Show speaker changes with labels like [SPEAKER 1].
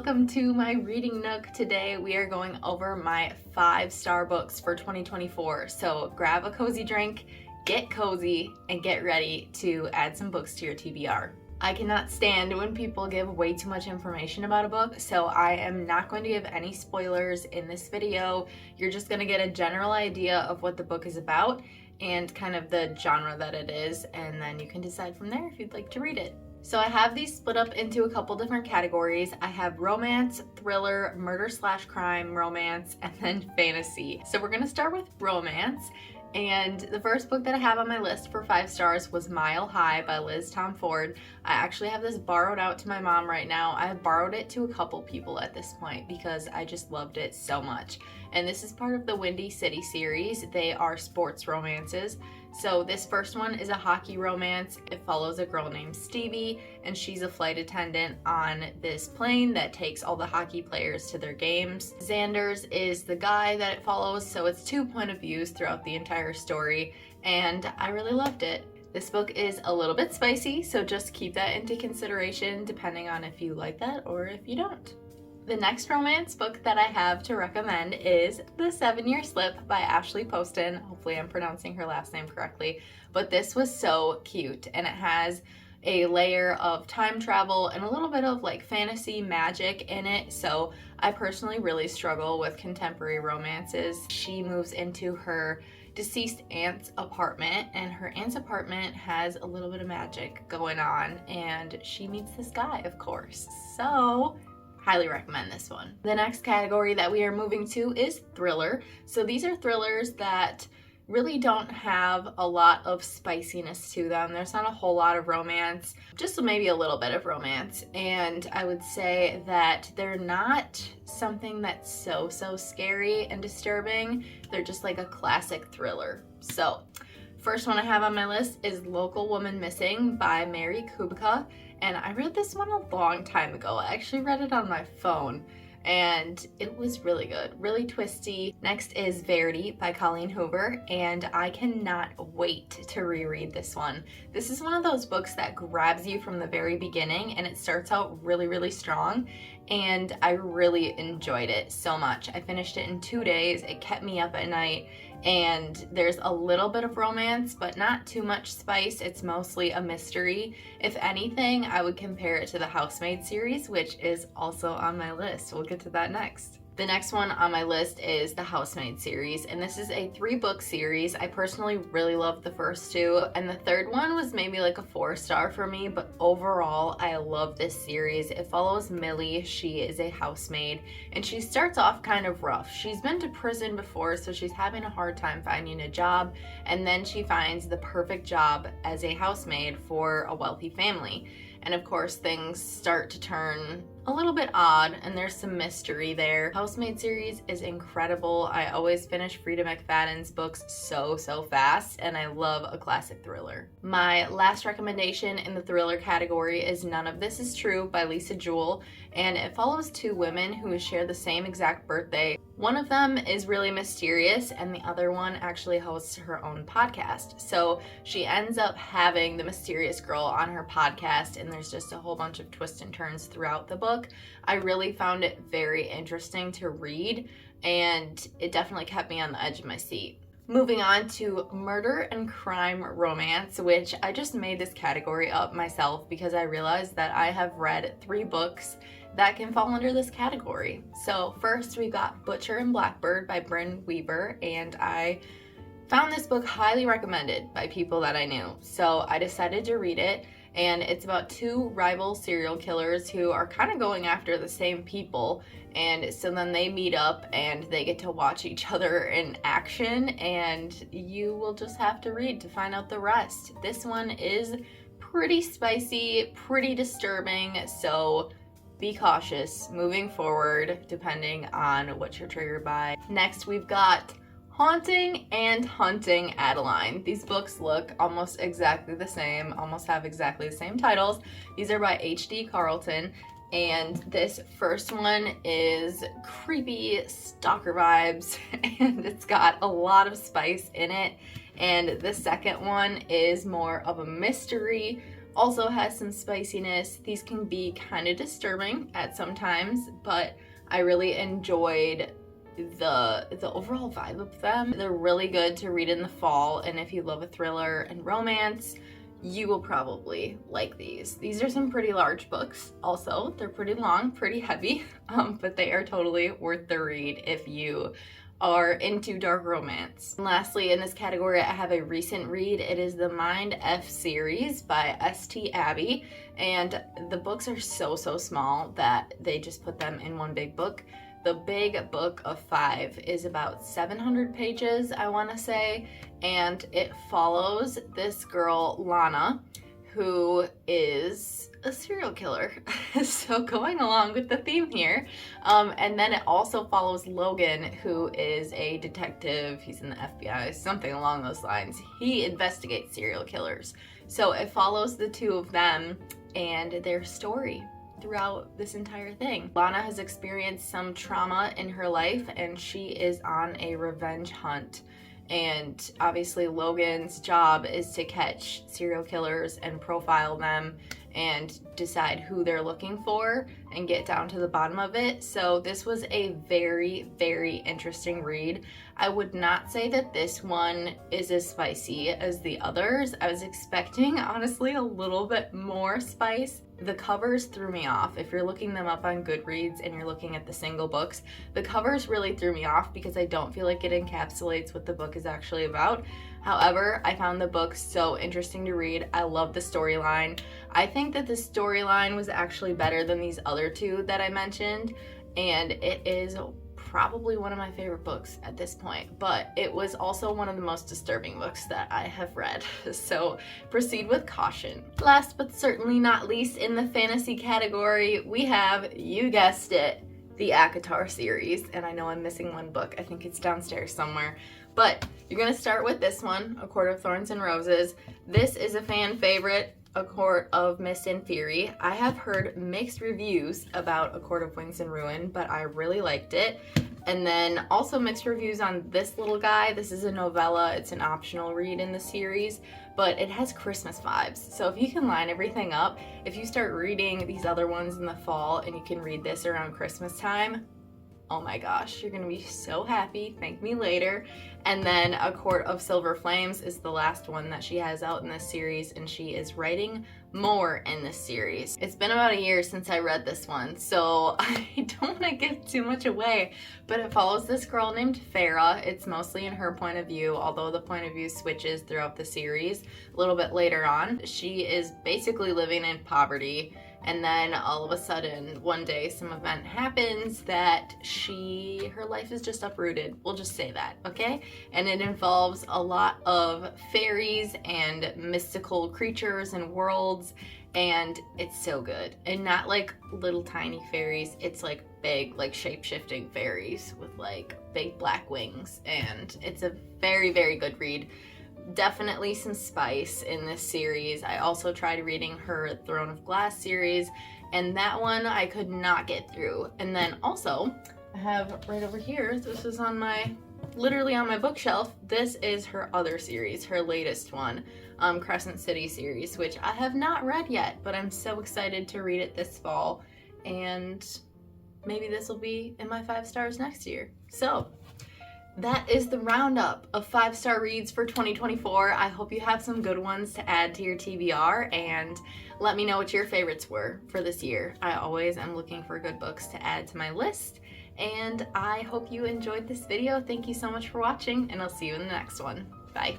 [SPEAKER 1] welcome to my reading nook. Today we are going over my 5-star books for 2024. So grab a cozy drink, get cozy, and get ready to add some books to your TBR. I cannot stand when people give way too much information about a book, so I am not going to give any spoilers in this video. You're just going to get a general idea of what the book is about and kind of the genre that it is, and then you can decide from there if you'd like to read it. So I have these split up into a couple different categories. I have romance, thriller, murder/crime, romance, and then fantasy. So we're gonna start with romance. And the first book that I have on my list for 5 stars was Mile High by Liz Tomforde. I actually have this borrowed out to my mom right now. I have borrowed it to a couple people at this point because I just loved it so much. And this is part of the Windy City series. They are sports romances. So this first one is a hockey romance. It follows a girl named Stevie, and she's a flight attendant on this plane that takes all the hockey players to their games. Xander's is the guy that it follows, so it's 2 point of views throughout the entire story, and I really loved it. This book is a little bit spicy, so just keep that into consideration depending on if you like that or if you don't. The next romance book that I have to recommend is The 7-Year Slip by Ashley Poston. Hopefully I'm pronouncing her last name correctly, but this was so cute, and it has a layer of time travel and a little bit of like fantasy magic in it. So I personally really struggle with contemporary romances. She moves into her deceased aunt's apartment, and her aunt's apartment has a little bit of magic going on, and she meets this guy, of course. So highly recommend this one. The next category that we are moving to is thriller. So these are thrillers that really don't have a lot of spiciness to them. There's not a whole lot of romance, just maybe a little bit of romance. And I would say that they're not something that's so scary and disturbing. They're just like a classic thriller. So first one I have on my list is Local Woman Missing by Mary Kubica. And I read this one a long time ago. I actually read it on my phone, and it was really good, really twisty. Next is Verity by Colleen Hoover, and I cannot wait to reread this one. This is one of those books that grabs you from the very beginning, and it starts out really strong, and I really enjoyed it so much. I finished it in 2 days. It kept me up at night, and there's a little bit of romance, but not too much spice. It's mostly a mystery. If anything, I would compare it to the Housemaid series, which is also on my list. We'll get to that next. The next one on my list is the Housemaid series, and this is a 3-book series. I personally really loved the first 2, and the third one was maybe like a 4-star for me, but overall, I love this series. It follows Millie. She is a housemaid, and she starts off kind of rough. She's been to prison before, so she's having a hard time finding a job, and then she finds the perfect job as a housemaid for a wealthy family. And of course, things start to turn a little bit odd, and there's some mystery there. Housemaid series is incredible. I always finish Freida McFadden's books so fast, and I love a classic thriller. My last recommendation in the thriller category is None of This Is True by Lisa Jewell, and it follows 2 women who share the same exact birthday. One of them is really mysterious, and the other one actually hosts her own podcast. So she ends up having the mysterious girl on her podcast, and there's just a whole bunch of twists and turns throughout the book. I really found it very interesting to read, and it definitely kept me on the edge of my seat. Moving on to murder and crime romance, which I just made this category up myself because I realized that I have read 3 books that can fall under this category. So first we got Butcher and Blackbird by Brynne Weaver, and I found this book highly recommended by people that I knew. So I decided to read it, and it's about 2 rival serial killers who are kind of going after the same people, and so then they meet up and they get to watch each other in action, and you will just have to read to find out the rest. This one is pretty spicy, pretty disturbing, so be cautious moving forward depending on what you're triggered by. Next we've got Haunting and Hunting Adeline. These books look almost exactly the same, almost have exactly the same titles. These are by H.D. Carlton, and this first one is creepy stalker vibes, and it's got a lot of spice in it. And the second one is more of a mystery Also has some spiciness. These can be kind of disturbing at some times, but I really enjoyed the overall vibe of them. They're really good to read in the fall, and if you love a thriller and romance, you will probably like these. These are some pretty large books also. They're pretty long, pretty heavy, but they are totally worth the read if you are into dark romance. And lastly, in this category, I have a recent read. It is the Mindf series by St. Abbey, and the books are so small that they just put them in one big book. The big book of 5 is about 700 pages, I want to say, and it follows this girl, Lana, who is a serial killer. So going along with the theme here. And then it also follows Logan, who is a detective. He's in the FBI, something along those lines. He investigates serial killers. So it follows the two of them and their story throughout this entire thing. Lana has experienced some trauma in her life and she is on a revenge hunt. And obviously Logan's job is to catch serial killers and profile them and decide who they're looking for and get down to the bottom of it. So this was a very interesting read. I would not say that this one is as spicy as the others. I was expecting, honestly, a little bit more spice. The covers threw me off. If you're looking them up on Goodreads and you're looking at the single books, the covers really threw me off because I don't feel like it encapsulates what the book is actually about. However, I found the book so interesting to read. I love the storyline. I think that the storyline was actually better than these other two that I mentioned, and it is probably one of my favorite books at this point, but it was also one of the most disturbing books that I have read, so proceed with caution. Last but certainly not least, in the fantasy category, we have, you guessed it, the ACOTAR series, and I know I'm missing one book. I think it's downstairs somewhere, but you're gonna start with this one, A Court of Thorns and Roses. This is a fan favorite, A Court of Mist and Fury. I have heard mixed reviews about A Court of Wings and Ruin, but I really liked it. And then also mixed reviews on this little guy. This is a novella. It's an optional read in the series, but it has Christmas vibes. So if you can line everything up, if you start reading these other ones in the fall and you can read this around Christmas time, oh my gosh, you're gonna be so happy. Thank me later. And then A Court of Silver Flames is the last one that she has out in this series, and she is writing more in this series. It's been about a year since I read this one, so I don't want to give too much away, but it follows this girl named Farah. It's mostly in her point of view, although the point of view switches throughout the series a little bit later on. She is basically living in poverty, and then all of a sudden one day some event happens that her life is just uprooted. We'll just say that, okay? And it involves a lot of fairies and mystical creatures and worlds, and it's so good. And not like little tiny fairies, it's like big, like shape-shifting fairies with like big black wings, and it's a very good read. Definitely some spice in this series. I also tried reading her Throne of Glass series, and that one I could not get through. And then also I have right over here, this is on my, literally on my bookshelf, this is her other series, her latest one, Crescent City series, which I have not read yet, but I'm so excited to read it this fall, and maybe this will be in my 5 stars next year. So that is the roundup of 5-star reads for 2024. I hope you have some good ones to add to your TBR, and let me know what your favorites were for this year. I always am looking for good books to add to my list, and I hope you enjoyed this video. Thank you so much for watching, and I'll see you in the next one. Bye.